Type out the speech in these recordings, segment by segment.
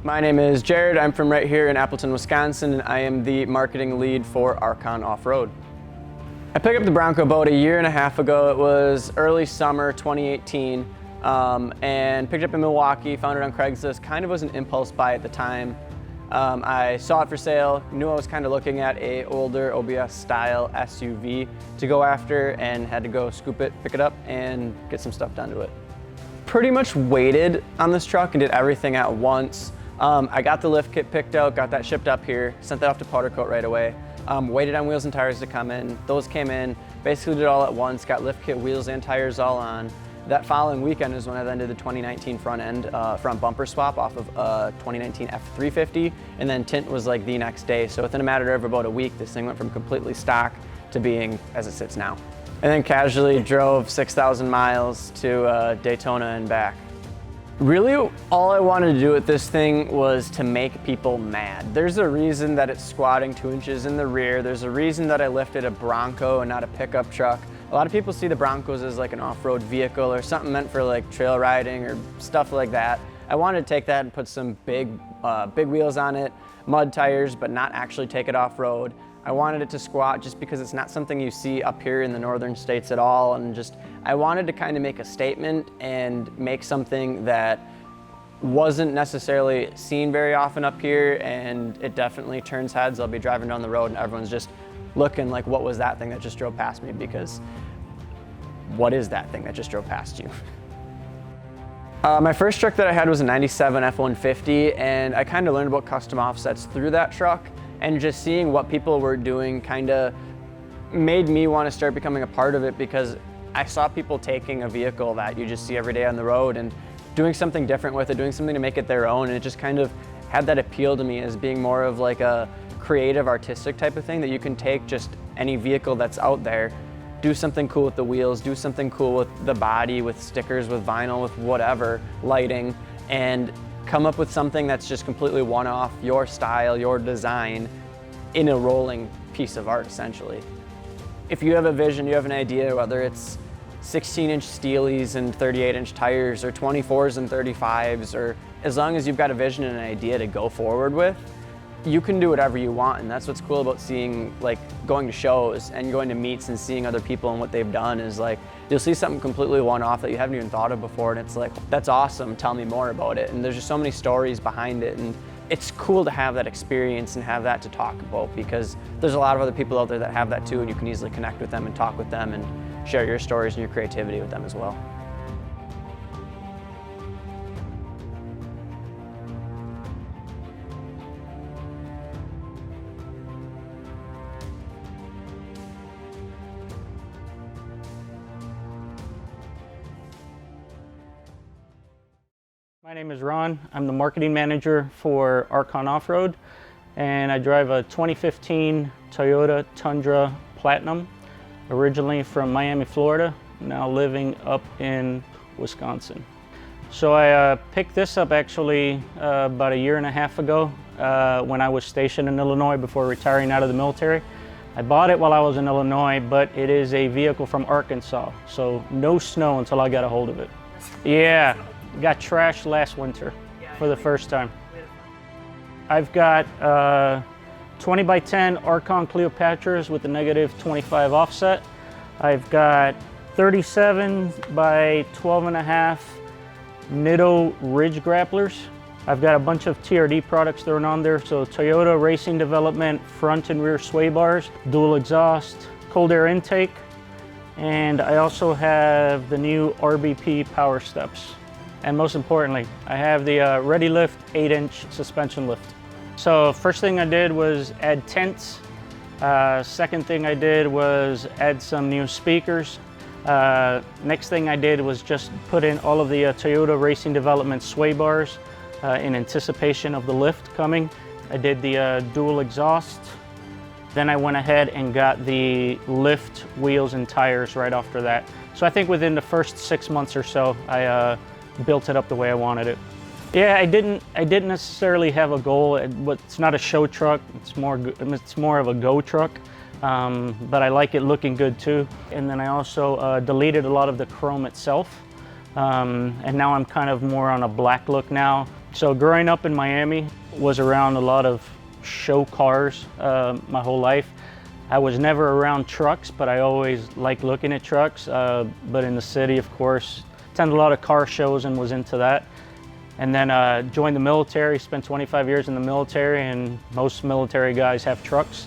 My name is Jared. I'm from right here in Appleton, Wisconsin, and I am the marketing lead for ARKON Off-Road. I picked up the Bronco about a year and a half ago. It was early summer 2018, and picked it up in Milwaukee, found it on Craigslist. Kind of was an impulse buy at the time. I saw it for sale, knew I was kind of looking at a older OBS style SUV to go after, and had to go scoop it, pick it up, and get some stuff done to it. Pretty much waited on this truck and did everything at once. I got the lift kit picked out, got that shipped up here, sent that off to powder coat right away. Waited on wheels and tires to come in. Those came in, basically did it all at once, got lift kit, wheels and tires all on. That following weekend is when I then did the 2019 front bumper swap off of 2019 F350, and then tint was like the next day. So within a matter of about a week, this thing went from completely stock to being as it sits now. And then casually drove 6,000 miles to Daytona and back. Really, all I wanted to do with this thing was to make people mad. There's a reason that it's squatting 2 inches in the rear. There's a reason that I lifted a Bronco and not a pickup truck. A lot of people see the Broncos as like an off-road vehicle or something meant for like trail riding or stuff like that. I wanted to take that and put some big wheels on it, mud tires, but not actually take it off-road. I wanted it to squat just because it's not something you see up here in the northern states at all, and just I wanted to kind of make a statement and make something that wasn't necessarily seen very often up here, and it definitely turns heads. I'll be driving down the road and everyone's just looking like, what was that thing that just drove past me? Because what is that thing that just drove past you? My first truck that I had was a 97 F-150, and I kind of learned about custom offsets through that truck. And just seeing what people were doing kind of made me want to start becoming a part of it, because I saw people taking a vehicle that you just see every day on the road and doing something different with it, doing something to make it their own. And it just kind of had that appeal to me as being more of like a creative, artistic type of thing, that you can take just any vehicle that's out there, do something cool with the wheels, do something cool with the body, with stickers, with vinyl, with whatever, lighting, and come up with something that's just completely one-off, your style, your design, in a rolling piece of art, essentially. If you have a vision, you have an idea, whether it's 16-inch steelies and 38-inch tires, or 24s and 35s, or as long as you've got a vision and an idea to go forward with, you can do whatever you want. And that's what's cool about seeing, like, going to shows and going to meets and seeing other people and what they've done, is like, you'll see something completely one-off that you haven't even thought of before, and it's like, that's awesome, tell me more about it. And there's just so many stories behind it, and it's cool to have that experience and have that to talk about, because there's a lot of other people out there that have that too, and you can easily connect with them and talk with them and share your stories and your creativity with them as well. My name is Ron. I'm the marketing manager for ARKON Off-Road, and I drive a 2015 Toyota Tundra Platinum, originally from Miami, Florida, now living up in Wisconsin. So I picked this up actually about a year and a half ago when I was stationed in Illinois before retiring out of the military. I bought it while I was in Illinois, but it is a vehicle from Arkansas, so no snow until I got a hold of it. Yeah. Got trashed last winter for the first time. I've got 20 by 10 ARKON Cleopatras with a -25 offset. I've got 37 by 12.5 Nitto Ridge grapplers. I've got a bunch of TRD products thrown on there. So Toyota Racing Development front and rear sway bars, dual exhaust, cold air intake, and I also have the new RBP power steps. And most importantly, I have the ReadyLift 8-inch suspension lift. So first thing I did was add tents. Second thing I did was add some new speakers. Next thing I did was just put in all of the Toyota Racing Development sway bars in anticipation of the lift coming. I did the dual exhaust. Then I went ahead and got the lift wheels and tires right after that. So I think within the first 6 months or so, I built it up the way I wanted it. Yeah, I didn't necessarily have a goal. It's not a show truck. It's more of a go truck. But I like it looking good too. And then I also deleted a lot of the chrome itself. And now I'm kind of more on a black look now, So growing up in Miami, was around a lot of show cars my whole life. I was never around trucks, but I always liked looking at trucks. But in the city, of course, attended a lot of car shows and was into that. And then joined the military, spent 25 years in the military, and most military guys have trucks.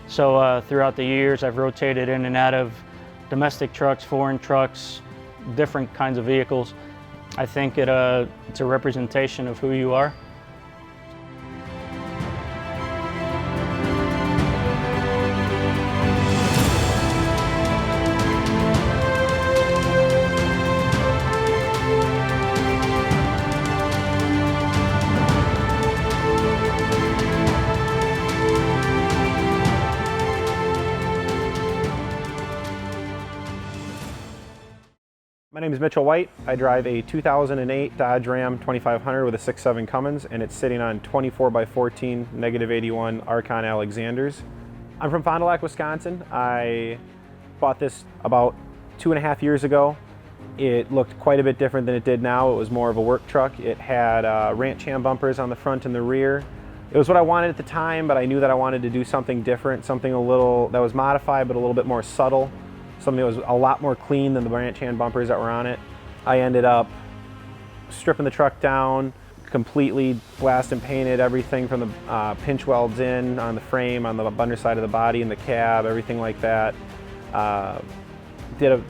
So throughout the years, I've rotated in and out of domestic trucks, foreign trucks, different kinds of vehicles. I think it's a representation of who you are. My name is Mitchell White. I drive a 2008 Dodge Ram 2500 with a 6.7 Cummins, and it's sitting on 24x14 -81 ARKON Alexanders. I'm from Fond du Lac, Wisconsin. I bought this about 2.5 years ago. It looked quite a bit different than it did now. It was more of a work truck. It had ranch hand bumpers on the front and the rear. It was what I wanted at the time, but I knew that I wanted to do something different, something a little that was modified but a little bit more subtle. Something that was a lot more clean than the ranch hand bumpers that were on it. I ended up stripping the truck down, completely blast and painted everything from the pinch welds in on the frame, on the underside of the body, and the cab, everything like that. Did a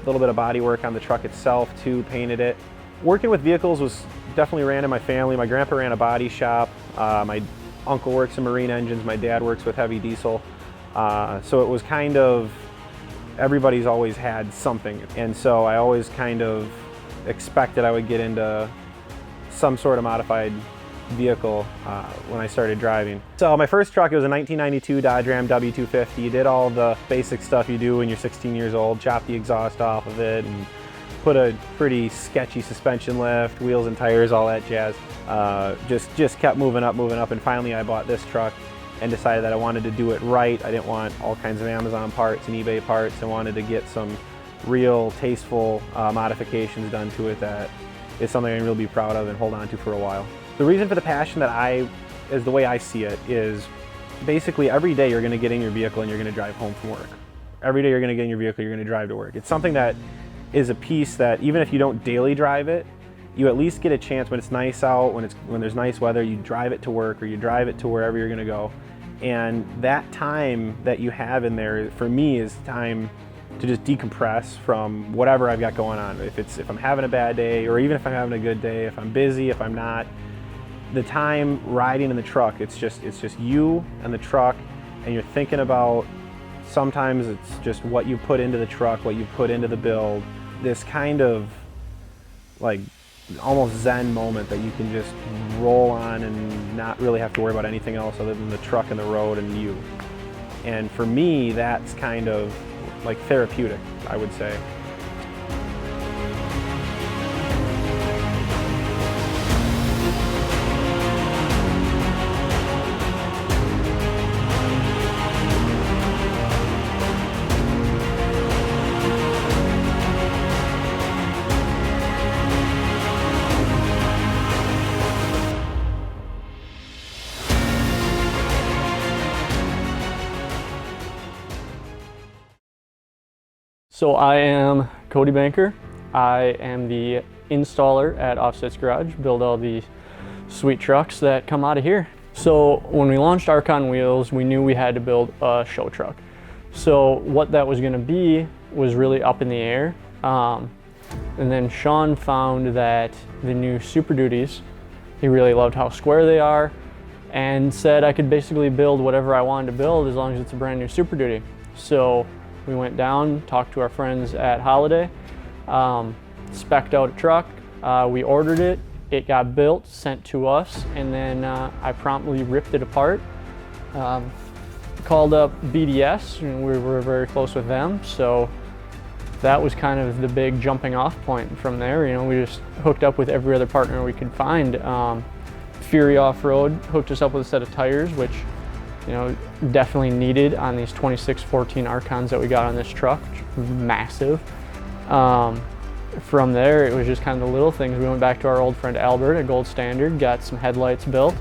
little bit of body work on the truck itself too, painted it. Working with vehicles was definitely ran in my family. My grandpa ran a body shop. My uncle works in marine engines. My dad works with heavy diesel. So it was kind of, everybody's always had something, and so I always kind of expected I would get into some sort of modified vehicle when I started driving. So my first truck, it was a 1992 Dodge Ram W250. Did all the basic stuff you do when you're 16 years old, chopped the exhaust off of it and put a pretty sketchy suspension lift, wheels and tires, all that jazz. Just kept moving up, and finally I bought this truck and decided that I wanted to do it right. I didn't want all kinds of Amazon parts and eBay parts. I wanted to get some real tasteful modifications done to it that is something I can really be proud of and hold on to for a while. The reason for the passion that is the way I see it, is basically every day you're gonna get in your vehicle and you're gonna drive home from work. Every day you're gonna get in your vehicle, you're gonna drive to work. It's something that is a piece that even if you don't daily drive it, you at least get a chance when it's nice out, when there's nice weather, you drive it to work or you drive it to wherever you're gonna go. And that time that you have in there, for me, is time to just decompress from whatever I've got going on. If I'm having a bad day, or even if I'm having a good day, if I'm busy, if I'm not, the time riding in the truck, it's just you and the truck, and you're thinking about, sometimes it's just what you put into the truck, what you put into the build, this kind of like almost zen moment that you can just roll on and not really have to worry about anything else other than the truck and the road and you. And for me, that's kind of like therapeutic, I would say. So I am Cody Banker. I am the installer at Offset's Garage, build all the sweet trucks that come out of here. So when we launched ARKON Wheels, we knew we had to build a show truck. So what that was gonna be was really up in the air. And then Sean found that the new Super Duties, he really loved how square they are, and said I could basically build whatever I wanted to build as long as it's a brand new Super Duty. So we went down, talked to our friends at Holiday, spec'd out a truck, we ordered it, it got built, sent to us, and then I promptly ripped it apart. Called up BDS, and we were very close with them, so that was kind of the big jumping off point from there. You know, we just hooked up with every other partner we could find. Fury Off-Road hooked us up with a set of tires, which, you know, definitely needed on these 2614 ARKONs that we got on this truck, which is massive. from there, it was just kind of the little things. We went back to our old friend Albert at Gold Standard, got some headlights built,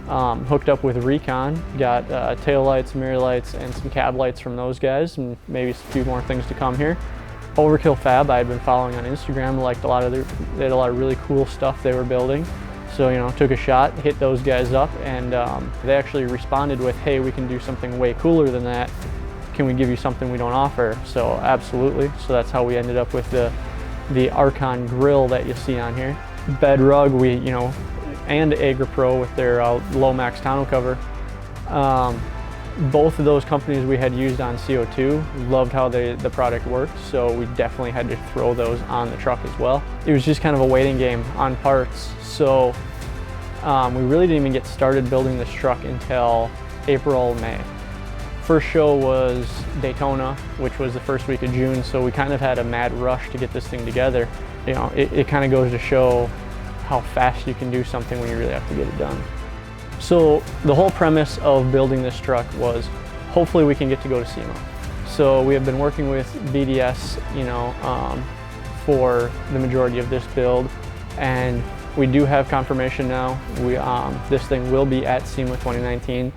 hooked up with Recon, got tail lights, mirror lights, and some cab lights from those guys, and maybe a few more things to come here. Overkill Fab, I had been following on Instagram, liked a lot of they had a lot of really cool stuff they were building. So, you know, took a shot, hit those guys up, and they actually responded with, hey, we can do something way cooler than that. Can we give you something we don't offer? So absolutely. So that's how we ended up with the ARKON grill that you see on here. Bed rug, and AgriPro with their low max tonneau cover. Both of those companies we had used on CO2, loved how the product worked, so we definitely had to throw those on the truck as well. It was just kind of a waiting game on parts, so we really didn't even get started building this truck until April, May. First show was Daytona, which was the first week of June, so we kind of had a mad rush to get this thing together. You know, it kind of goes to show how fast you can do something when you really have to get it done. So the whole premise of building this truck was hopefully we can get to go to Sema. So we have been working with BDS, for the majority of this build, and we do have confirmation now. This thing will be at Sema 2019.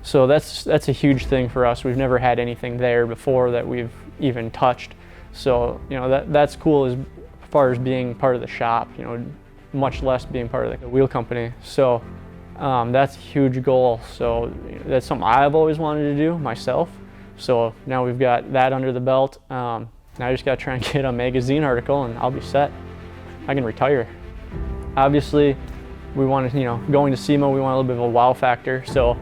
So that's a huge thing for us. We've never had anything there before that we've even touched. So, you know, that's cool as far as being part of the shop, you know, much less being part of the wheel company. So that's a huge goal. So that's something I've always wanted to do myself. So now we've got that under the belt. Now I just got to try and get a magazine article and I'll be set. I can retire. Obviously, we wanted, going to Sema, we want a little bit of a wow factor. So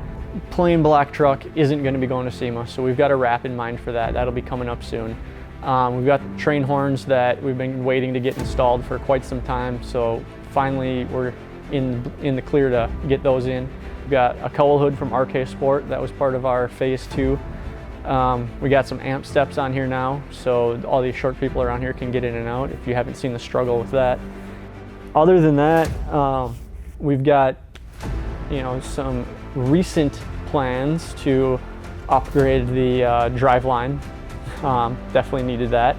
plain black truck isn't going to be going to Sema. So we've got a wrap in mind for that. That'll be coming up soon. We've got train horns that we've been waiting to get installed for quite some time. So finally, we're in the clear to get those in. We've got a cowl hood from RK Sport. That was part of our phase 2. We got some amp steps on here now, so all these short people around here can get in and out if you haven't seen the struggle with that. Other than that, we've got some recent plans to upgrade the driveline. Definitely needed that.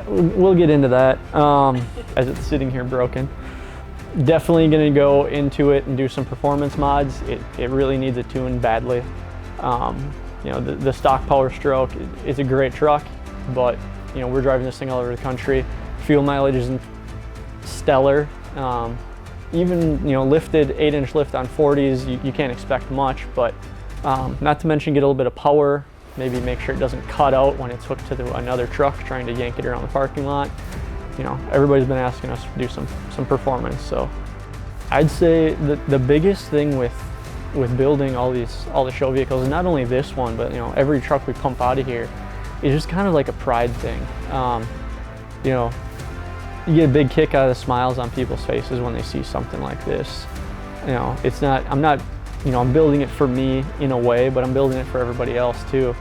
We'll get into that as it's sitting here broken. Definitely going to go into it and do some performance mods. It really needs a tune badly. The stock Power Stroke is a great truck, but we're driving this thing all over the country. Fuel mileage isn't stellar. Even lifted 8-inch lift on 40s, you can't expect much. But not to mention get a little bit of power. Maybe make sure it doesn't cut out when it's hooked to another truck trying to yank it around the parking lot. Everybody's been asking us to do some performance. So I'd say the biggest thing with building all the show vehicles, and not only this one, but every truck we pump out of here, is just kind of like a pride thing. You get a big kick out of the smiles on people's faces when they see something like this. It's not, I'm building it for me in a way, but I'm building it for everybody else too.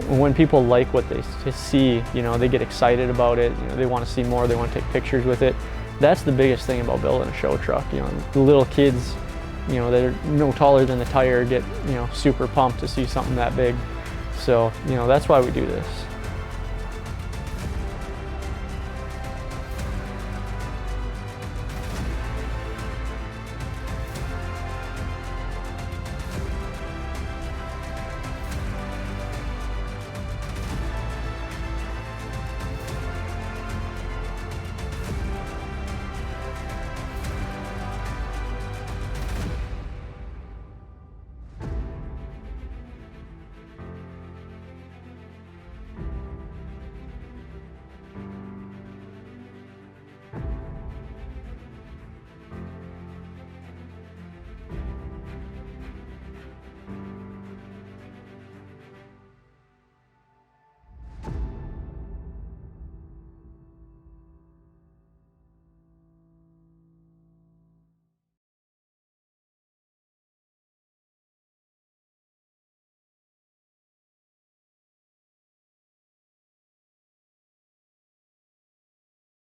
When people like what they see, they get excited about it. They want to see more. They want to take pictures with it. That's the biggest thing about building a show truck. The little kids, that are no taller than the tire get, super pumped to see something that big. So, that's why we do this.